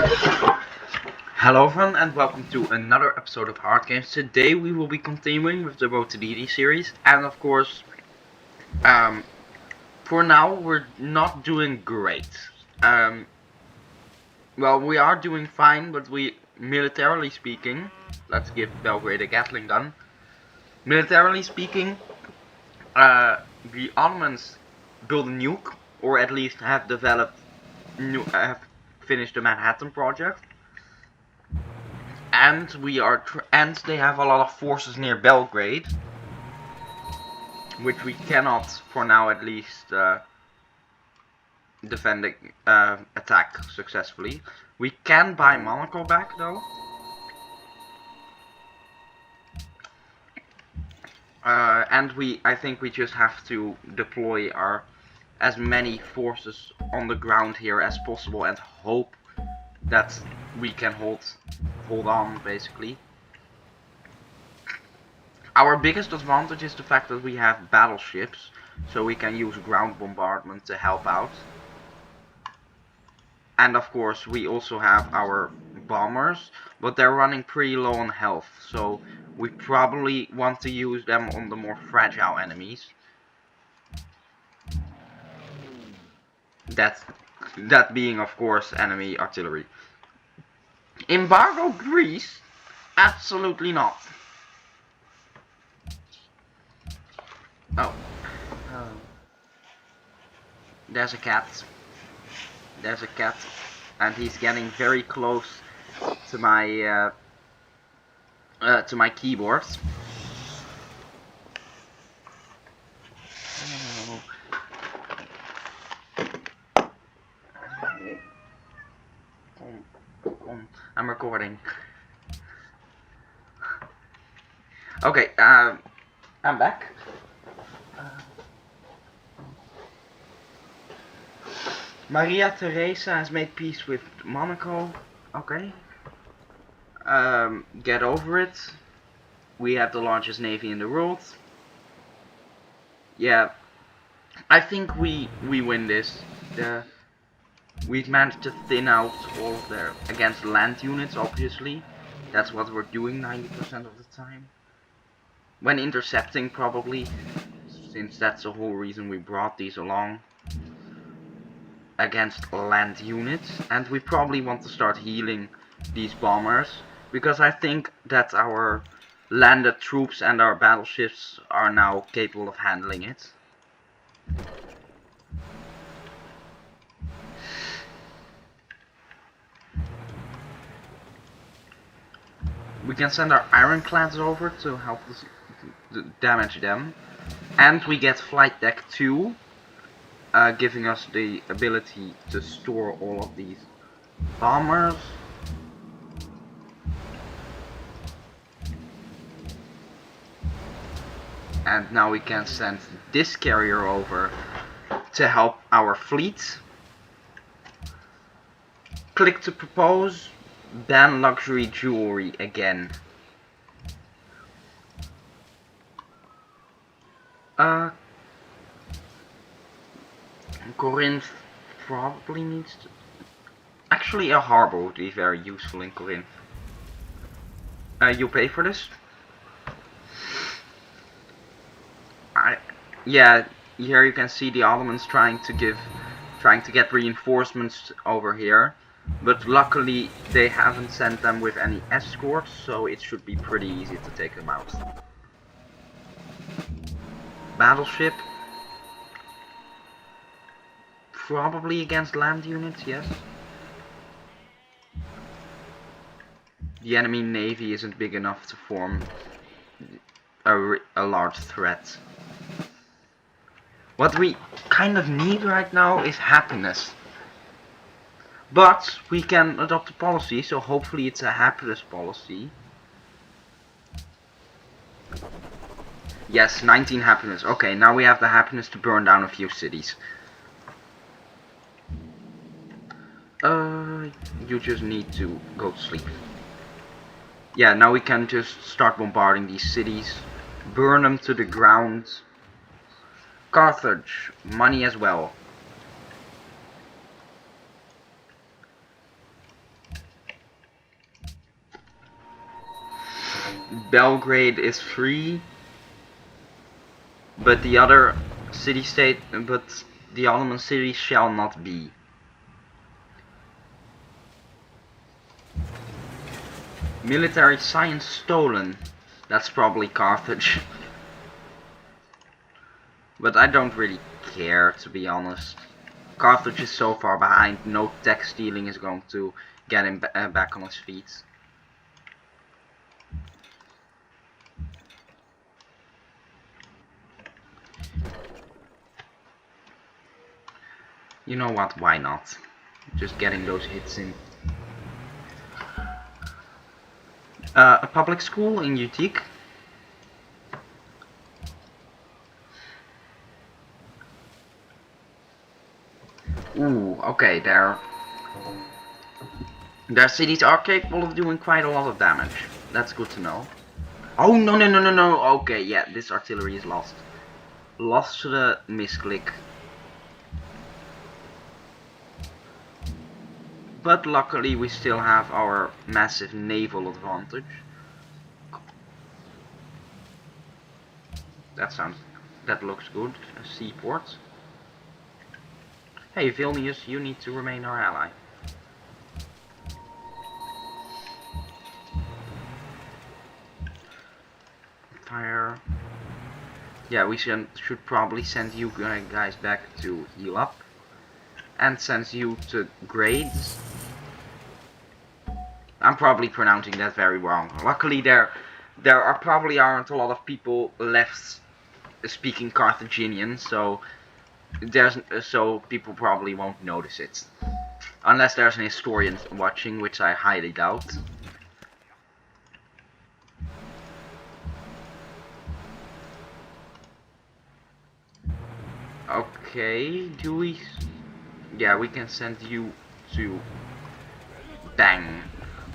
Hello everyone and welcome to another episode of Hard Games. Today we will be continuing with the Road to Deity series, and of course, for now we're not doing great. Well, we are doing fine, but militarily speaking, let's give Belgrade a Gatling gun. Militarily speaking, the Ottomans built a nuke, or at least have have finished the Manhattan Project. And they have a lot of forces near Belgrade, which we cannot, for now at least, attack successfully. We can buy Monaco back though. And I think we just have to deploy as many forces on the ground here as possible and hope that we can hold on, basically. Our biggest advantage is the fact that we have battleships, so we can use ground bombardment to help out. And of course we also have our bombers, but they're running pretty low on health, so we probably want to use them on the more fragile enemies. That being, of course, enemy artillery. Embargo Greece? Absolutely not. Oh. There's a cat. There's a cat. And he's getting very close to my keyboard. I'm recording. Okay, I'm back. Maria Theresa has made peace with Monaco. Okay. Get over it. We have the largest navy in the world. Yeah, I think we win this. We've managed to thin out all of their against land units, obviously. That's what we're doing 90% of the time. When intercepting, probably, since that's the whole reason we brought these along. Against land units, and we probably want to start healing these bombers, because I think that our landed troops and our battleships are now capable of handling it. We can send our ironclads over to help us damage them, and we get flight deck 2, giving us the ability to store all of these bombers. And now we can send this carrier over to help our fleet. Click to propose. Ban luxury jewelry again. Corinth probably needs to... Actually, a harbor would be very useful in Corinth. You pay for this? Yeah, here you can see the Ottomans trying to get reinforcements over here, but luckily they haven't sent them with any escorts, so it should be pretty easy to take them out. Battleship. Probably against land units, yes. The enemy navy isn't big enough to form a large threat. What we kind of need right now is happiness. But we can adopt a policy, so hopefully it's a happiness policy. Yes, 19 happiness. Okay, now we have the happiness to burn down a few cities. You just need to go to sleep. Yeah, now we can just start bombarding these cities. Burn them to the ground. Carthage, money as well. Belgrade is free, but the other city-state, but the Ottoman cities shall not be. Military science stolen. That's probably Carthage. But I don't really care, to be honest. Carthage is so far behind, no tech stealing is going to get him back on his feet. You know what, why not? Just getting those hits in. A public school in Utique. Ooh, okay, their cities are capable of doing quite a lot of damage. That's good to know. Oh, no, no, no, no, no. Okay, yeah, this artillery is lost. Lost to the misclick. But luckily we still have our massive naval advantage. That looks good. A seaport. Hey Vilnius, you need to remain our ally. Fire. Yeah, we should probably send you guys back to heal up. And send you to grades. I'm probably pronouncing that very wrong. Luckily there probably aren't a lot of people left speaking Carthaginian, so people probably won't notice it. Unless there's an historian watching, which I highly doubt. Okay, do we... Yeah, we can send you to... Bang.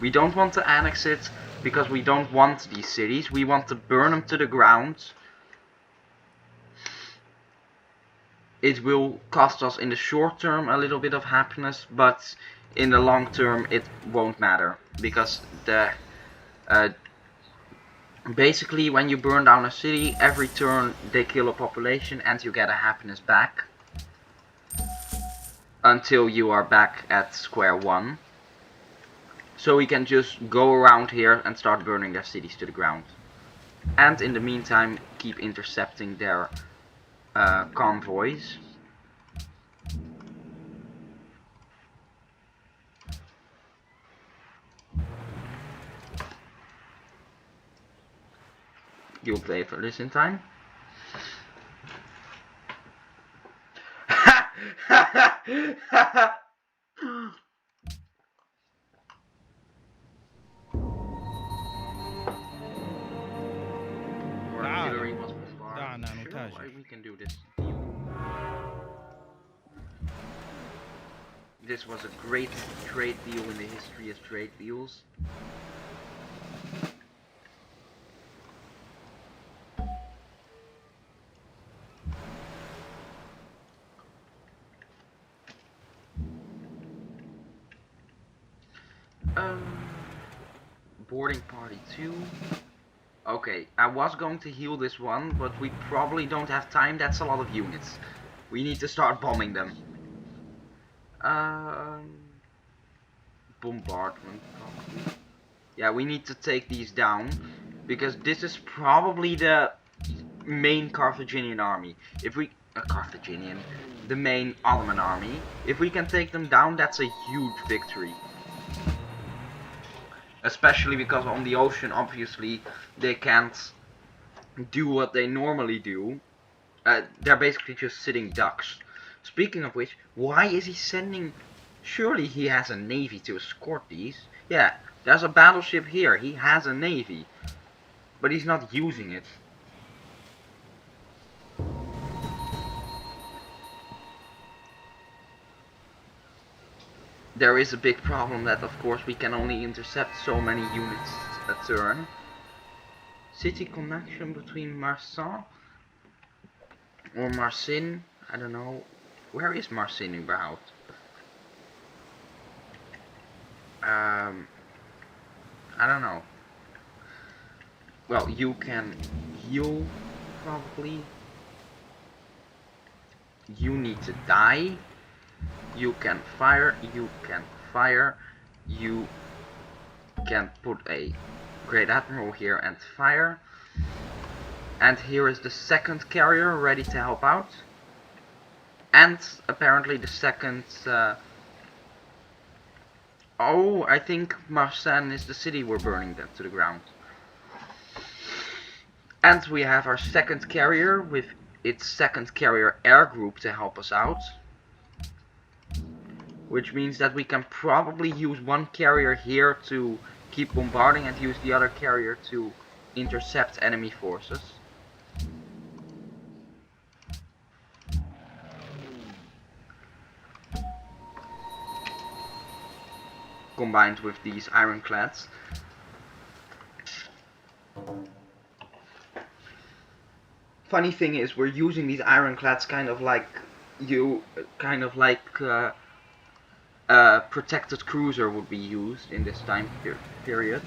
We don't want to annex it, because we don't want these cities. We want to burn them to the ground. It will cost us in the short term a little bit of happiness, but in the long term it won't matter. Because the... basically, when you burn down a city, every turn they kill a population and you get a happiness back. Until you are back at square one. So we can just go around here and start burning their cities to the ground. And in the meantime, keep intercepting their convoys. You'll play for this in time. Artillery was bombarded. Sure, we can do this deal. This was a great trade deal in the history of trade deals. Boarding party 2. Okay, I was going to heal this one, but we probably don't have time. That's a lot of units. We need to start bombing them. Bombardment, probably. Yeah, we need to take these down, because this is probably the main Carthaginian army. If we... the main Ottoman army. If we can take them down, that's a huge victory. Especially because on the ocean, obviously, they can't do what they normally do. They're basically just sitting ducks. Speaking of which, why is he sending... Surely he has a navy to escort these. Yeah, there's a battleship here. He has a navy. But he's not using it. There is a big problem that, of course, we can only intercept so many units a turn. City connection between Marsan or Marsin, I don't know. Where is Marsin überhaupt? I don't know. well, you can heal, probably. You need to die. You can fire, you can fire. You can put a Great Admiral here and fire. And here is the second carrier ready to help out. And apparently the second... oh, I think Marseille is the city we're burning them to the ground. And we have our second carrier with its second carrier air group to help us out. Which means that we can probably use one carrier here to keep bombarding and use the other carrier to intercept enemy forces. Combined with these ironclads. Funny thing is, we're using these ironclads kind of like protected cruiser would be used in this time period.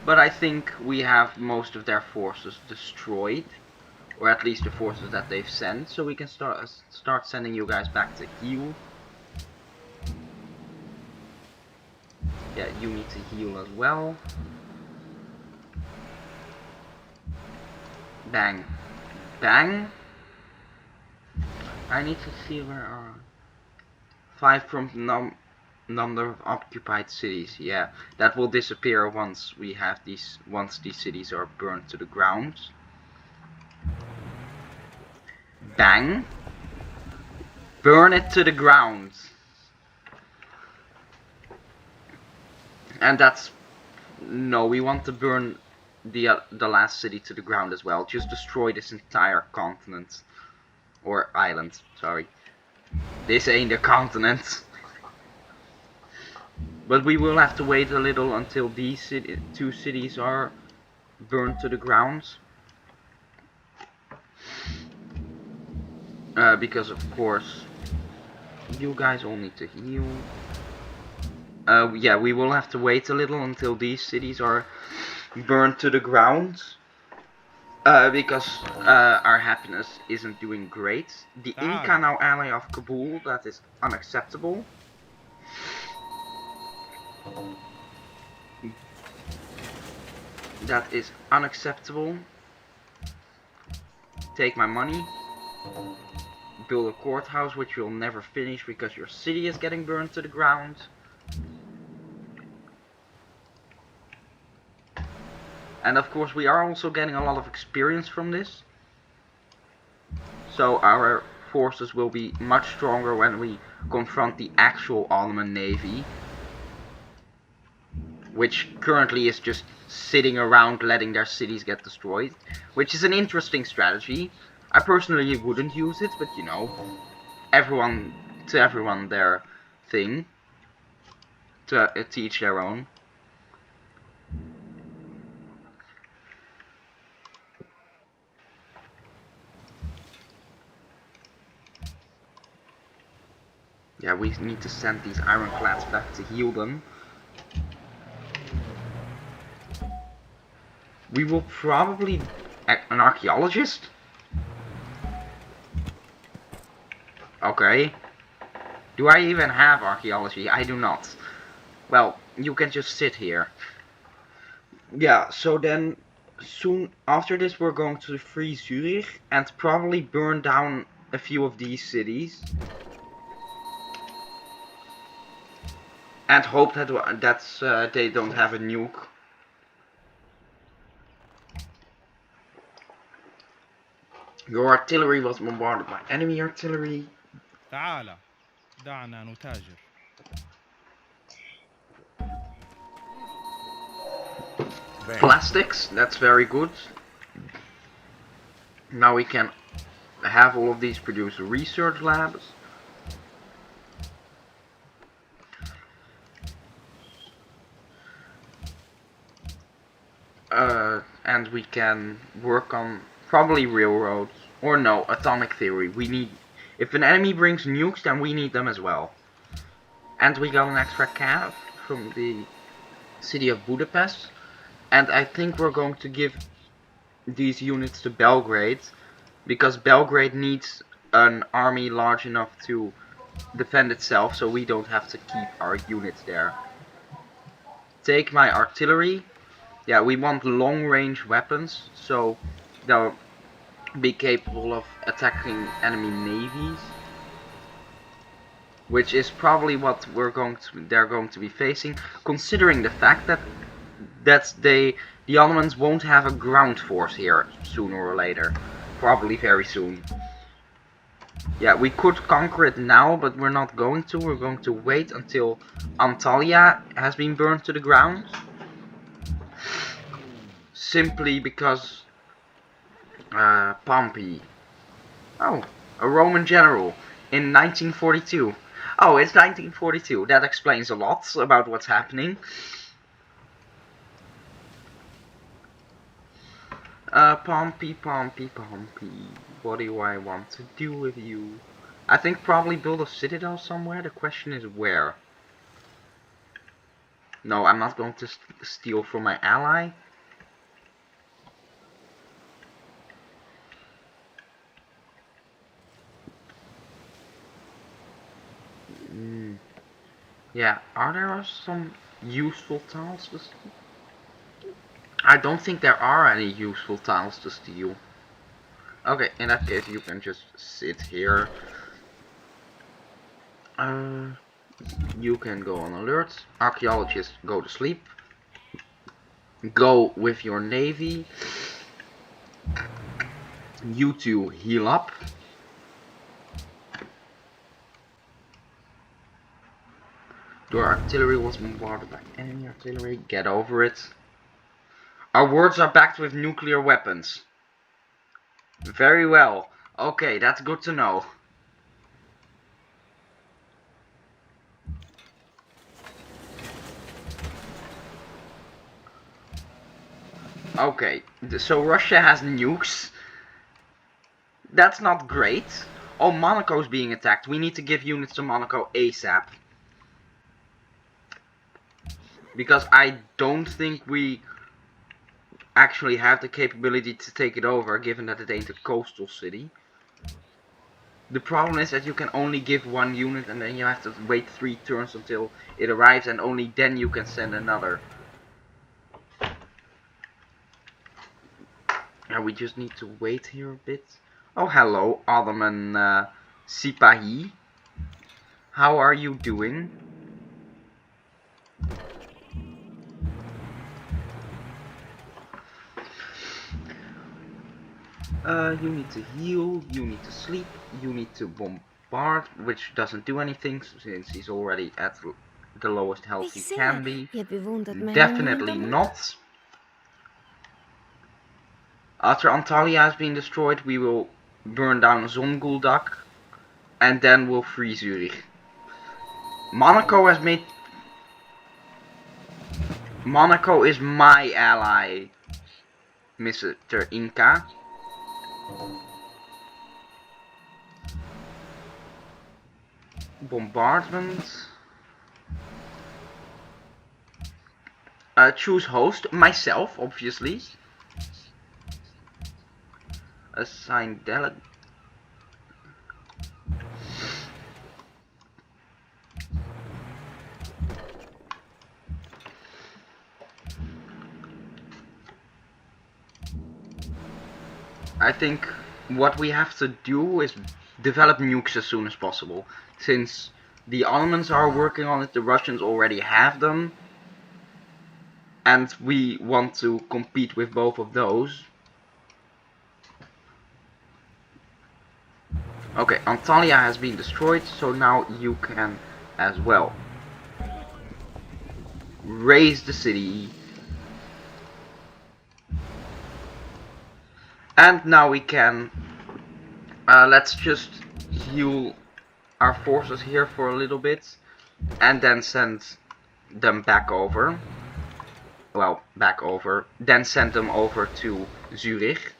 But I think we have most of their forces destroyed, or at least the forces that they've sent, so we can start sending you guys back to heal. Yeah, you need to heal as well. Bang. Bang. I need to see where our 5 from number of occupied cities. Yeah, that will disappear once we have these cities are burned to the ground. Bang. Burn it to the ground. And that's... no, we want to burn the last city to the ground as well. Just destroy this entire continent. Or island, sorry. This ain't a continent. But we will have to wait a little until these two cities are burned to the ground. Because of course, you guys all need to heal. Yeah, we will have to wait a little until these cities are burned to the ground. Because our happiness isn't doing great. The Inca now ally of Kabul, that is unacceptable. That is unacceptable. Take my money. Build a courthouse, which you'll never finish because your city is getting burned to the ground. And of course we are also getting a lot of experience from this. So our forces will be much stronger when we confront the actual Ottoman navy. Which currently is just sitting around letting their cities get destroyed. Which is an interesting strategy. I personally wouldn't use it, but you know, everyone their thing. To each their own. Yeah, we need to send these ironclads back to heal them. We will probably... an archaeologist? Okay. Do I even have archaeology? I do not. Well, you can just sit here. Yeah, so then soon after this we're going to free Zurich and probably burn down a few of these cities. And hope that they don't have a nuke. Your artillery was bombarded by enemy artillery. تعال دعنا نتاجر. Plastics, that's very good. Now we can have all of these produce research labs. And we can work on probably railroads, or no, atomic theory. We need, if an enemy brings nukes, then we need them as well. And we got an extra cav from the city of Budapest, and I think we're going to give these units to Belgrade, because Belgrade needs an army large enough to defend itself, so we don't have to keep our units there. Take my artillery. Yeah, we want long range weapons, so they'll be capable of attacking enemy navies, which is probably what they're going to be facing, considering the fact that the Ottomans won't have a ground force here sooner or later, probably very soon. Yeah, we could conquer it now, but we're not going to. We're going to wait until Antalya has been burned to the ground, simply because Pompey. Oh, a Roman general in 1942. Oh, it's 1942. That explains a lot about what's happening. Pompey, Pompey, Pompey. What do I want to do with you? I think probably build a citadel somewhere. The question is where. No, I'm not going to steal from my ally. Yeah, are there some useful tiles to steal? I don't think there are any useful tiles to steal. Okay, in that case you can just sit here. You can go on alert. Archaeologists, go to sleep. Go with your navy. You two heal up. Your artillery was bombarded by enemy artillery. Get over it. Our wards are backed with nuclear weapons. Very well. Okay, that's good to know. Okay, so Russia has nukes. That's not great. Oh, Monaco's being attacked. We need to give units to Monaco ASAP. Because I don't think we actually have the capability to take it over, given that it ain't a coastal city. The problem is that you can only give one unit and then you have to wait 3 turns until it arrives, and only then you can send another. Yeah, we just need to wait here a bit. Oh, hello, Ottoman Sipahi. How are you doing? You need to heal, you need to sleep, you need to bombard, which doesn't do anything since he's already at the lowest health he can be. Definitely not. After Antalya has been destroyed, we will burn down Zonguldak, and then we'll free Zurich. Monaco has made... Monaco is my ally, Mr. Inca. Bombardment. Choose host. Myself, obviously. Assign delegate. I think what we have to do is develop nukes as soon as possible. Since the Ottomans are working on it, the Russians already have them. And we want to compete with both of those. Okay, Antalya has been destroyed, so now you can as well. Raise the city. And now we can... let's just heal our forces here for a little bit. And then send them back over. Well, back over. Then send them over to Zurich.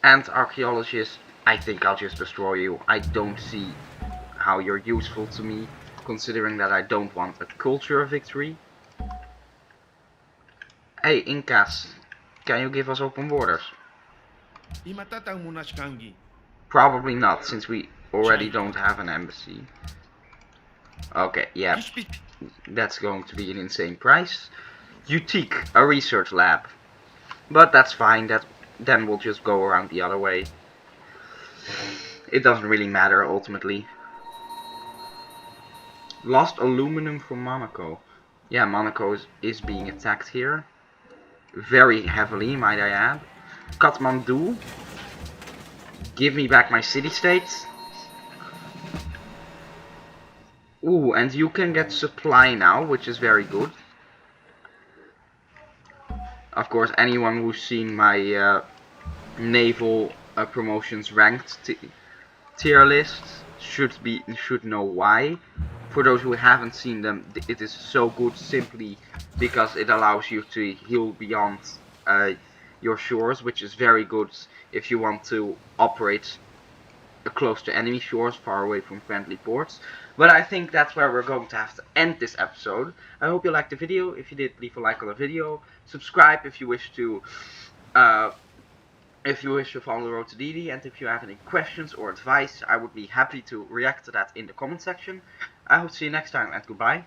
And archaeologists, I think I'll just destroy you. I don't see how you're useful to me. considering that I don't want a culture victory. Hey, Incas, can you give us open borders? Imatatang munashkangi. Probably not, since we already Chaika. don't have an embassy. Okay, yeah, Gishpi. that's going to be an insane price. Utique, a research lab. But that's fine, then we'll just go around the other way. It doesn't really matter, ultimately. Lost aluminum from Monaco. Yeah, Monaco is being attacked here. Very heavily, might I add. Kathmandu. Give me back my city-states. Ooh, and you can get supply now, which is very good. Of course, anyone who's seen my naval promotions ranked tier list should know why. For those who haven't seen them, it is so good simply because it allows you to heal beyond your shores, which is very good if you want to operate close to enemy shores, far away from friendly ports. But I think that's where we're going to have to end this episode. I hope you liked the video. If you did, leave a like on the video. Subscribe if you wish to follow the road to Deity, and if you have any questions or advice, I would be happy to react to that in the comment section. I hope to see you next time, and goodbye.